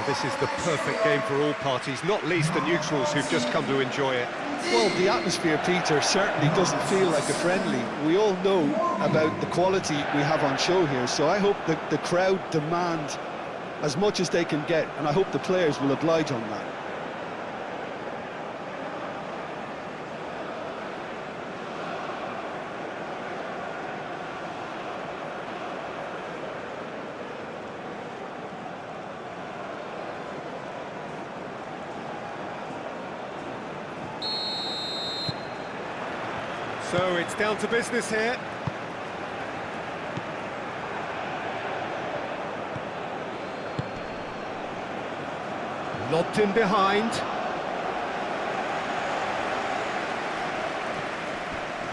This is the perfect game for all parties, not least the neutrals who've just come to enjoy it. Well, the atmosphere, Peter, certainly doesn't feel like a friendly. We all know about the quality we have on show here, so I hope that the crowd demand as much as they can get, and I hope the players will oblige on that. So it's down to business here. Lobbed in behind.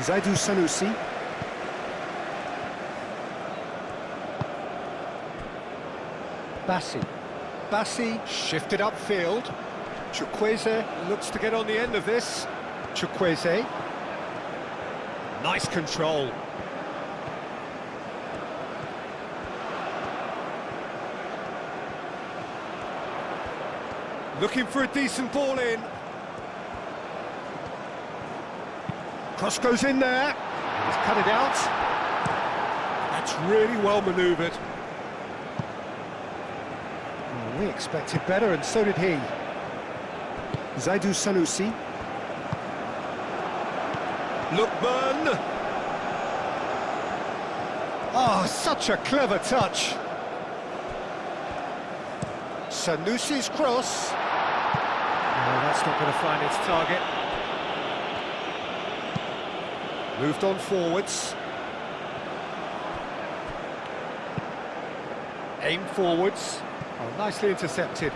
Zaidu Sanusi. Bassi shifted upfield. Chukwueze looks to get on the end of this. Chukwueze. Nice control. Looking for a decent ball in. Cross goes in there. He's cut it out. That's really well manoeuvred. Well, we expected better, and so did he. Zaidu Sanusi. Lookman! Oh, such a clever touch. Sanusi's cross. No, that's not going to find its target. Moved on forwards. Aimed forwards. Oh, nicely intercepted.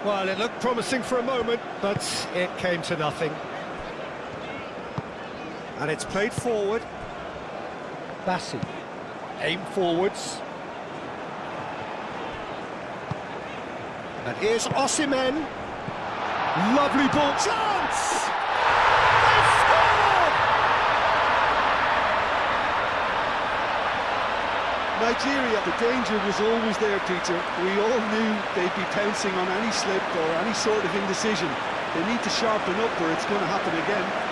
Well, it looked promising for a moment, but it came to nothing. And it's played forward. Bassi. Aim forwards. And here's Osimhen. Lovely ball. Chance! They've scored! Nigeria, the danger was always there, Peter. We all knew they'd be pouncing on any slip or any sort of indecision. They need to sharpen up or it's going to happen again.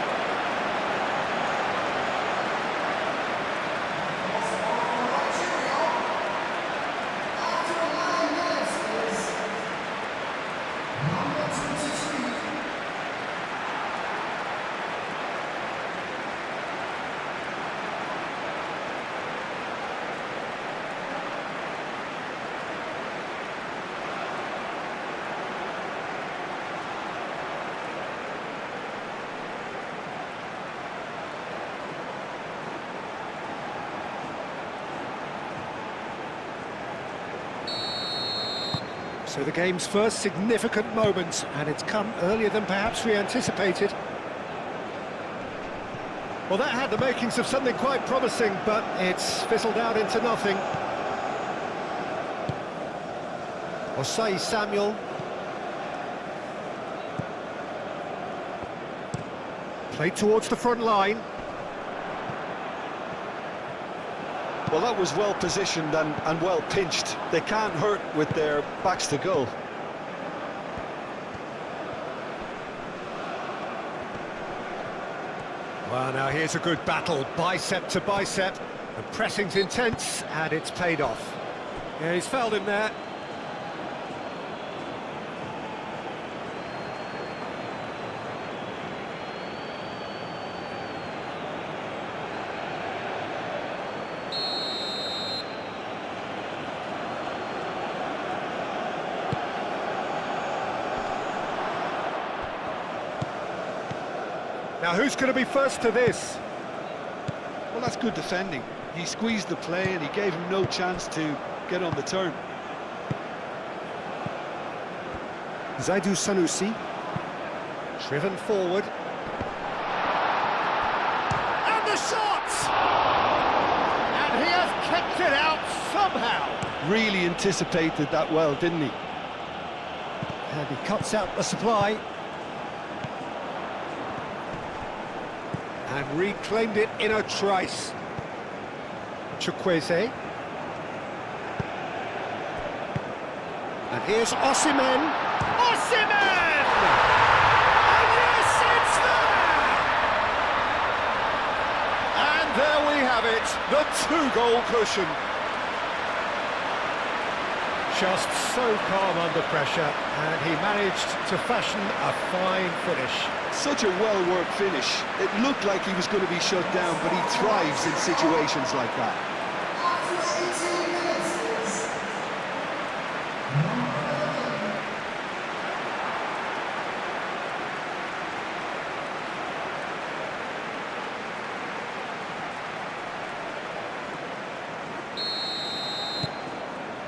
So the game's first significant moment, and it's come earlier than perhaps we anticipated. Well, that had the makings of something quite promising, but it's fizzled out into nothing. Osai Samuel. Played towards the front line. Well, that was well positioned and well pinched. They can't hurt with their backs to goal. Well, now here's a good battle, bicep to bicep. The pressing's intense, and it's paid off. Yeah, he's fouled him there. Now, who's going to be first to this? Well, that's good defending. He squeezed the play and he gave him no chance to get on the turn. Zaidu Sanusi. Driven forward. And the shot! And he has kicked it out somehow. Really anticipated that well, didn't he? And he cuts out the supply. And reclaimed it in a trice. Chukwueze. And And here's Osimhen. Osimhen! And yes, it's there! And there we have it, the two-goal cushion. Just so calm under pressure, and he managed to fashion a fine finish. Such a well-worked finish. It looked like he was going to be shut down, but he thrives in situations like that.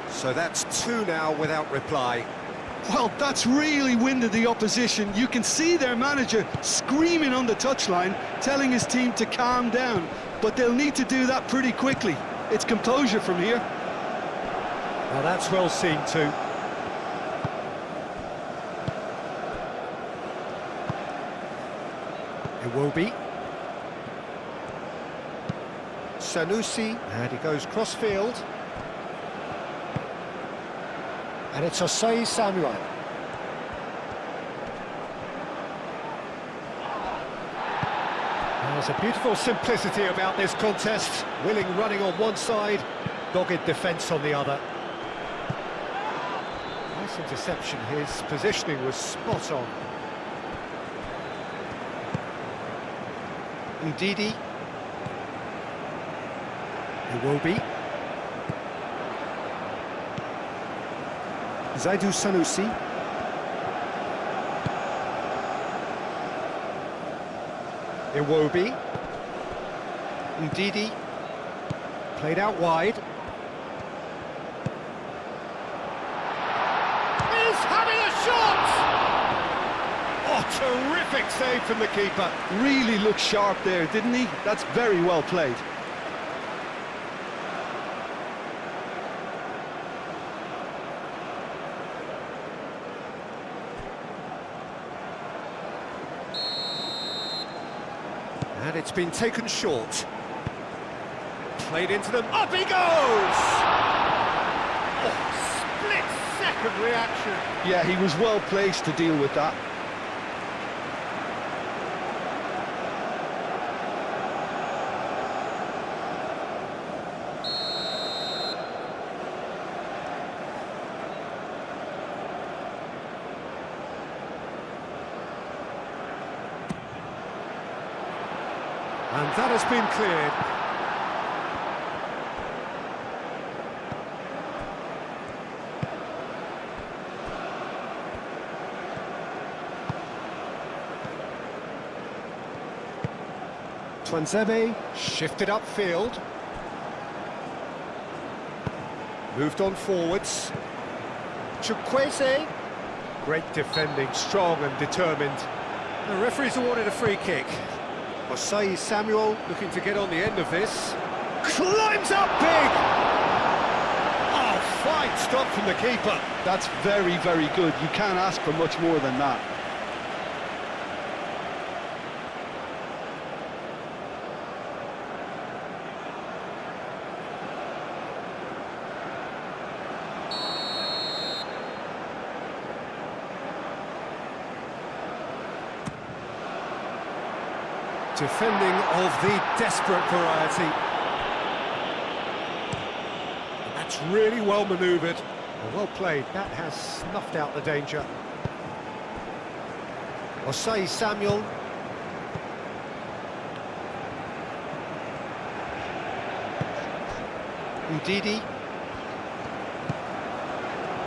So that's two now without reply. Well, that's really winded the opposition. You can see their manager screaming on the touchline, telling his team to calm down. But they'll need to do that pretty quickly. It's composure from here. Well, that's well seen too. Iwobi. Sanusi, and he goes cross-field. And it's Osei Samuel. There's a beautiful simplicity about this contest. Willing running on one side, dogged defence on the other. Nice interception, his positioning was spot on. Ndidi. Iwobi. Zaidu Sanusi. Iwobi. Ndidi. Played out wide. He's having a shot! Oh, terrific save from the keeper. Really looked sharp there, didn't he? That's very well played. And it's been taken short. Played into them. Up he goes! Oh, split-second reaction. Yeah, he was well placed to deal with that. And that has been cleared. Twanzebe shifted upfield. Moved on forwards. Chukwueze. Great defending, strong and determined. The referee's awarded a free kick. Osei Samuel looking to get on the end of this. Climbs up big! Oh, fine stop from the keeper. That's very, very good. You can't ask for much more than that. Defending of the desperate variety. That's really well manoeuvred. Well played. That has snuffed out the danger. Osei Samuel. Ndidi.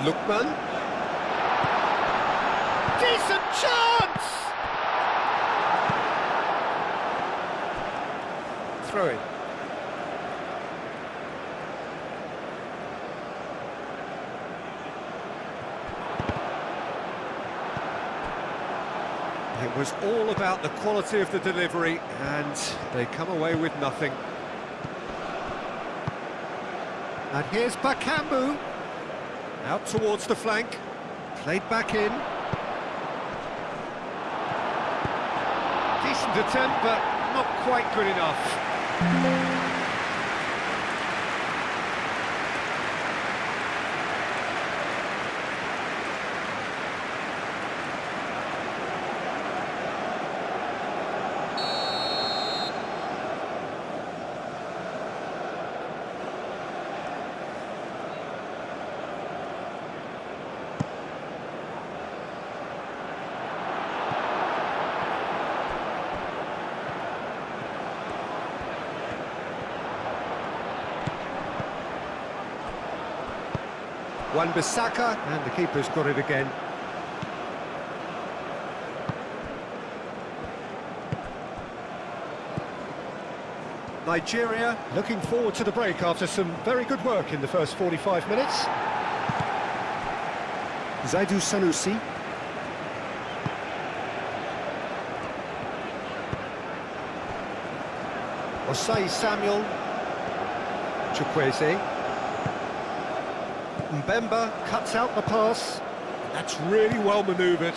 Lookman. Decent chance! Throw in. It was all about the quality of the delivery, and they come away with nothing. And here's Bakambu, out towards the flank, played back in. Decent attempt, but not quite good enough. Wan-Bissaka, and the keeper's got it again. Nigeria looking forward to the break after some very good work in the first 45 minutes. Zaidu Sanusi. Osai Samuel. Chukwueze. Mbemba cuts out the pass. That's really well manoeuvred.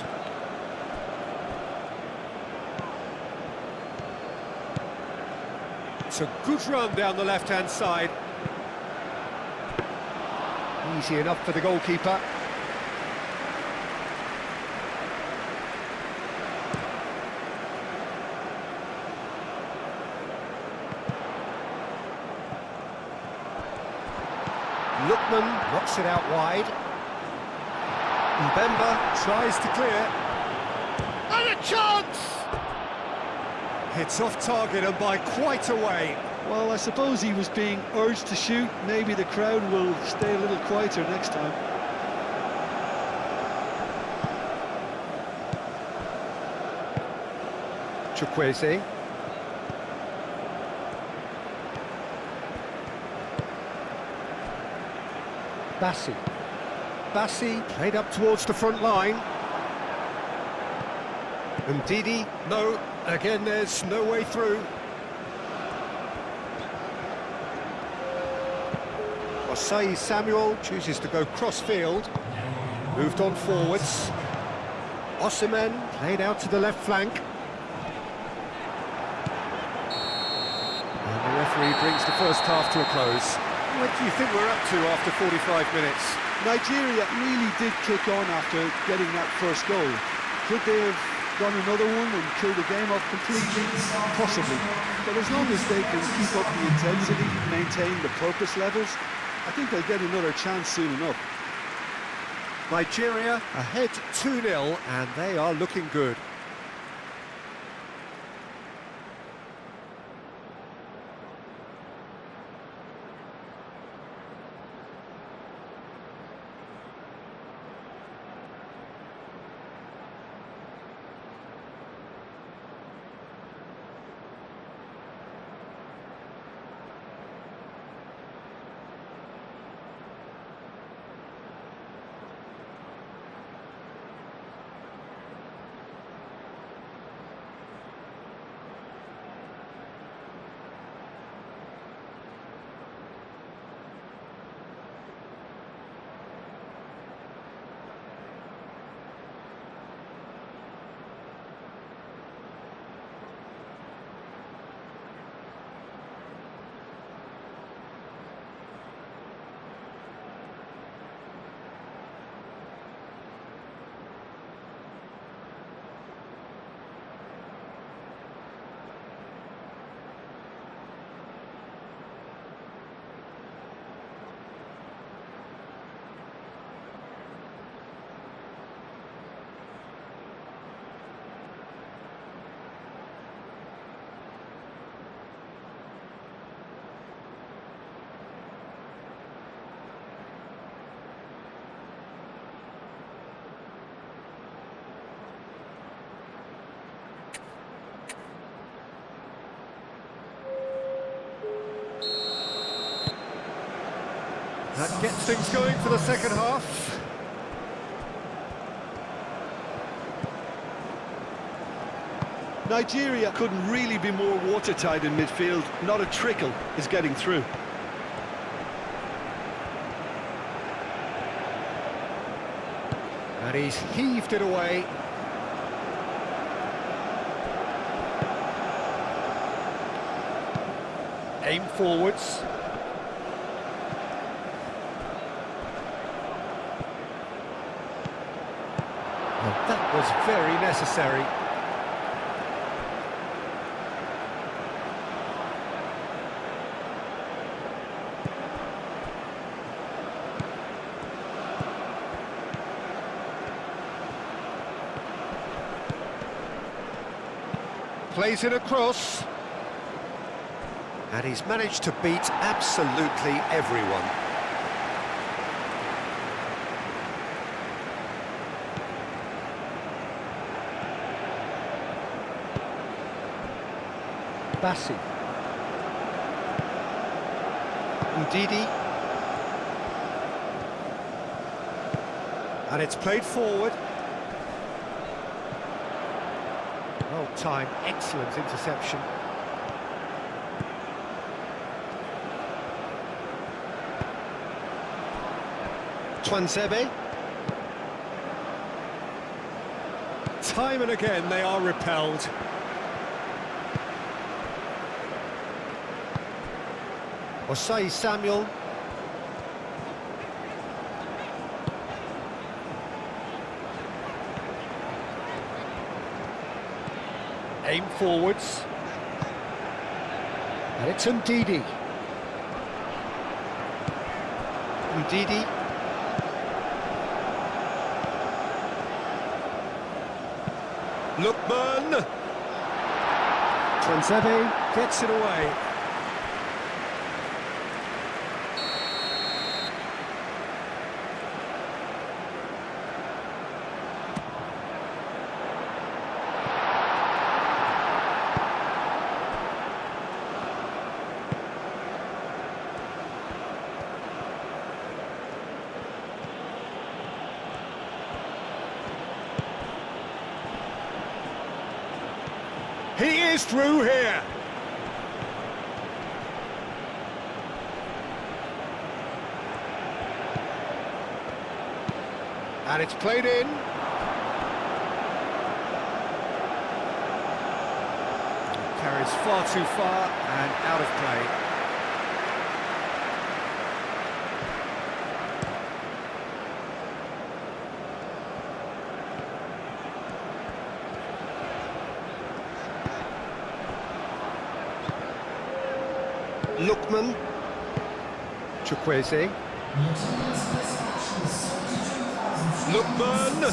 It's a good run down the left-hand side. Easy enough for the goalkeeper. Lookman knocks it out wide. Mbemba tries to clear. And a chance! It's off target and by quite a way. Well, I suppose he was being urged to shoot. Maybe the crowd will stay a little quieter next time. Chukwueze. Bassi played up towards the front line. And Didi, no, again there's no way through. Osai Samuel chooses to go cross-field. Moved on forwards. Osimhen played out to the left flank. And the referee brings the first half to a close. What do you think we're up to after 45 minutes? Nigeria really did kick on after getting that first goal. Could they have done another one and killed the game off completely? Possibly. But as long as they can keep up the intensity, maintain the purpose levels, I think they'll get another chance soon enough. Nigeria ahead 2-0 and they are looking good. That gets things going for the second half. Nigeria couldn't really be more watertight in midfield. Not a trickle is getting through. And he's heaved it away. Aim forwards. Well, that was very necessary. Plays it across. And he's managed to beat absolutely everyone. Bassi. Ndidi. And it's played forward. Well timed, excellent interception. Twansebe. Time and again they are repelled. Osei Samuel. Aim forwards. And it's Ndidi. Ndidi. Lookman. Twansebe gets it away. He is through here. And it's played in. Carries far too far and out of play. Lookman. Chukwueze. Lookman.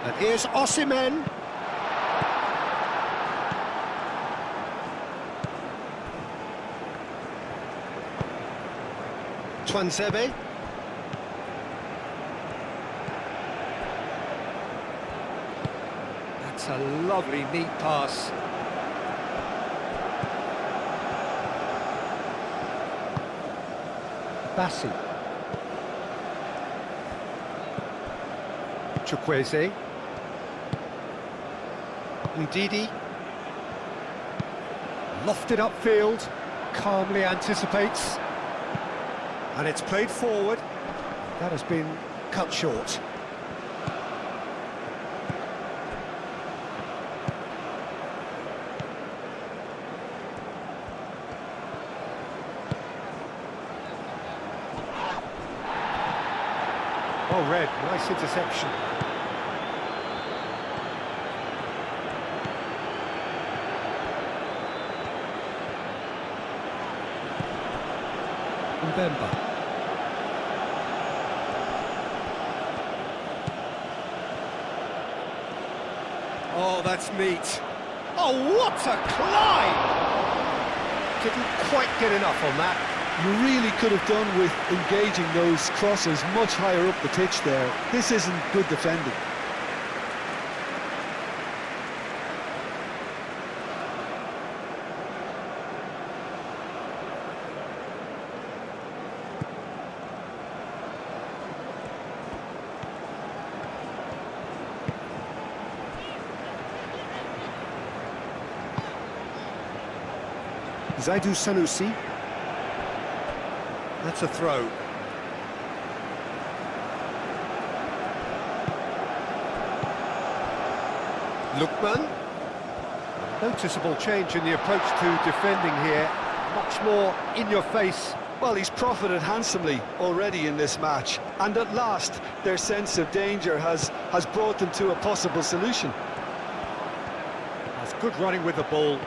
And here's Osimhen. Twansebe. That's a lovely, neat pass. Bassi. Chukwueze. Ndidi. Lofted upfield, calmly anticipates. And it's played forward. That has been cut short. Oh, Red, nice interception. Mbemba. Oh, that's neat. Oh, what a climb! Didn't quite get enough on that. You really could have done with engaging those crosses much higher up the pitch there. This isn't good defending. Zaidu Sanusi. That's a throw. Lookman. Noticeable change in the approach to defending here. Much more in your face. Well, he's profited handsomely already in this match. And at last, their sense of danger has brought them to a possible solution. That's good running with the ball.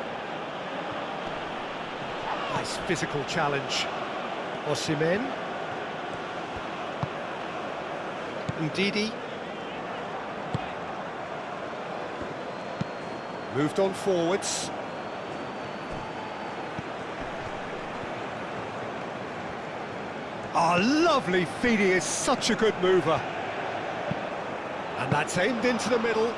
Nice physical challenge. Osimhen. Ndidi. Moved on forwards. Oh, lovely feed, he is such a good mover. And that's aimed into the middle.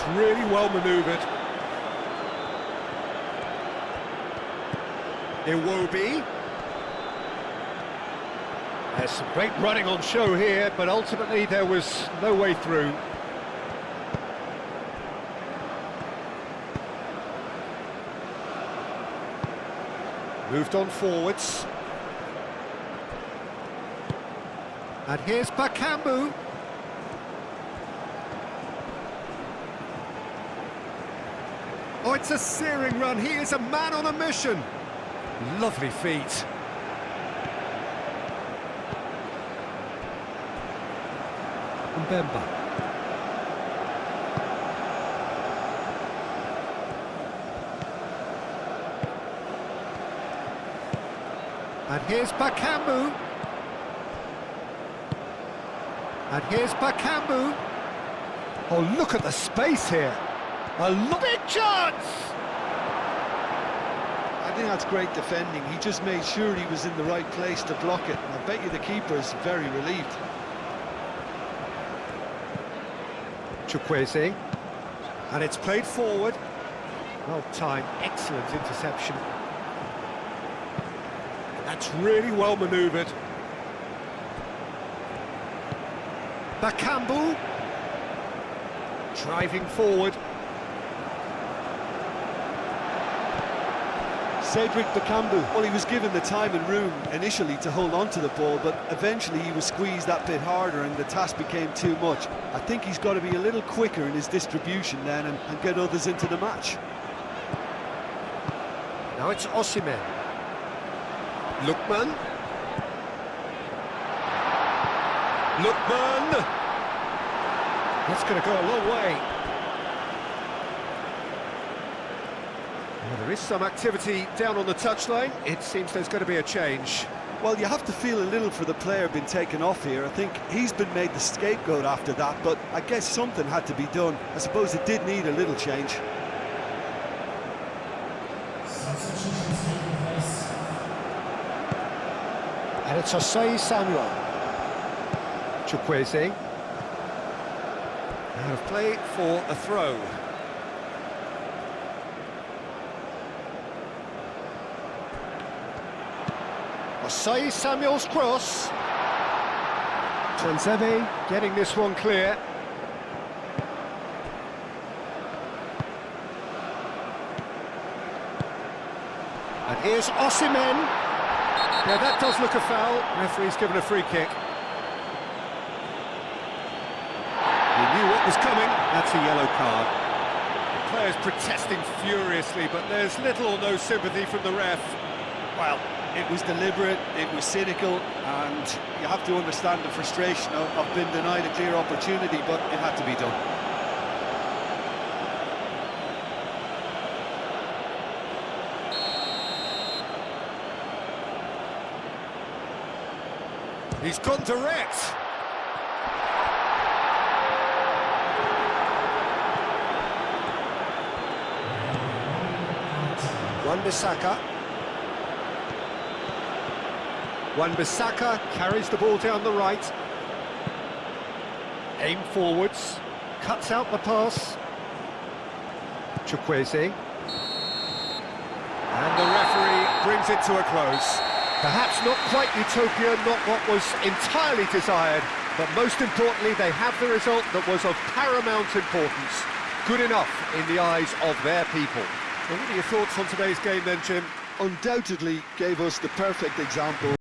that's really well manoeuvred. Iwobi. There's some great running on show here, but ultimately there was no way through. Moved on forwards. And here's Bakambu. Oh, it's a searing run. He is a man on a mission. Lovely feet. Mbemba. And here's Bakambu. And here's Bakambu. Oh, look at the space here. A big chance! I think that's great defending. He just made sure he was in the right place to block it. And I bet you the keeper's very relieved. Chukwueze. And it's played forward. Well timed, excellent interception. That's really well manoeuvred. Bakambu. Driving forward. Cedric Bakambu, well, he was given the time and room initially to hold on to the ball, but eventually he was squeezed that bit harder and the task became too much. I think he's got to be a little quicker in his distribution then and get others into the match. Now it's Osimhen. Lookman. Lookman! That's going to go a long way. Well, there is some activity down on the touchline. It seems there's going to be a change. Well, you have to feel a little for the player being taken off here. I think he's been made the scapegoat after that, but I guess something had to be done. I suppose it did need a little change. And it's Osei Samuel. Chukwueze. Out of play for a throw. Osei Samuel's cross. Tanzebe getting this one clear. And here's Osimhen. Yeah, that does look a foul. Referee's given a free kick. He knew what was coming. That's a yellow card. The players protesting furiously, but there's little or no sympathy from the ref. Well, it was deliberate, it was cynical, and you have to understand the frustration of being denied a clear opportunity, but it had to be done. He's gone direct. Wan-Bissaka. Wan-Bissaka carries the ball down the right. Aim forwards. Cuts out the pass. Chukwueze. And the referee brings it to a close. Perhaps not quite utopia, not what was entirely desired, but most importantly, they have the result that was of paramount importance. Good enough in the eyes of their people. So what are your thoughts on today's game then, Jim? Undoubtedly gave us the perfect example